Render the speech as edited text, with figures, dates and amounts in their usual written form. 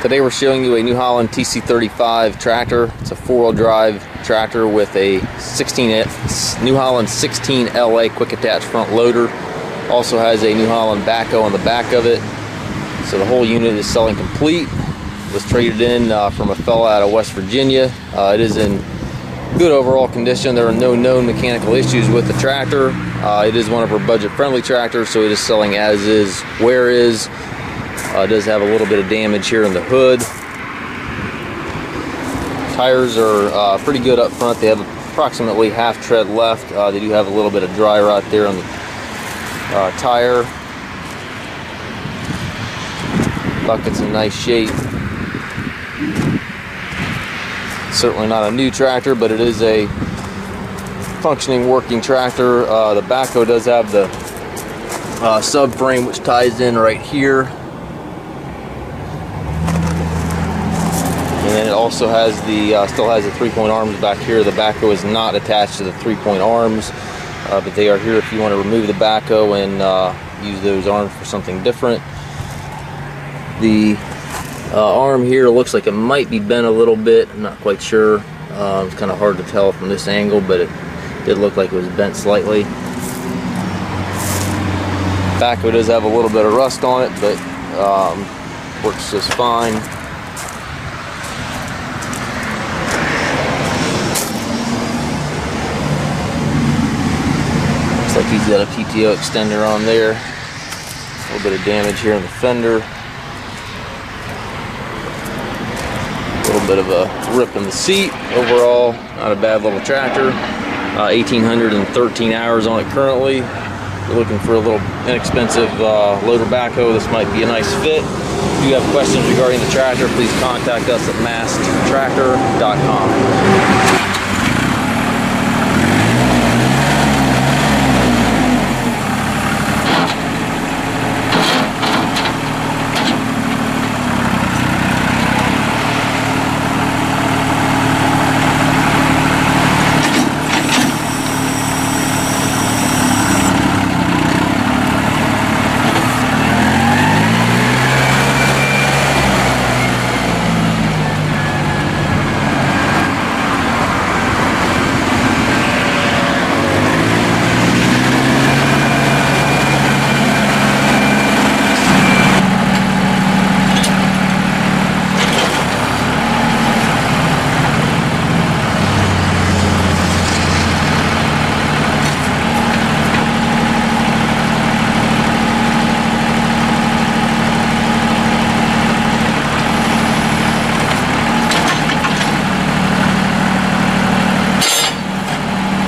Today we're showing you a New Holland TC35 tractor. It's a four-wheel drive tractor with a New Holland 16LA quick attach front loader. Also has a New Holland backhoe on the back of it. So the whole unit is selling complete. It was traded in from a fella out of West Virginia. It is in good overall condition. There are no known mechanical issues with the tractor. It is one of our budget-friendly tractors, so it is selling as is, where is. It does have a little bit of damage here in the hood. Tires are pretty good up front. They have approximately half tread left. They do have a little bit of dry rot there on the tire. Bucket's in nice shape. Certainly not a new tractor, but it is a functioning working tractor. The backhoe does have the subframe, which ties in right here. And then it also has still has the 3-point arms back here. The backhoe is not attached to the 3-point arms, but they are here if you want to remove the backhoe and use those arms for something different. The arm here looks like it might be bent a little bit. I'm not quite sure. It's kind of hard to tell from this angle, but it did look like it was bent slightly. Backhoe does have a little bit of rust on it, but works just fine. Looks like he's got a PTO extender on there. A little bit of damage here in the fender. A little bit of a rip in the seat. Overall, not a bad little tractor. 1,813 hours on it currently. If you're looking for a little inexpensive loader backhoe, this might be a nice fit. If you have questions regarding the tractor, please contact us at masttractor.com.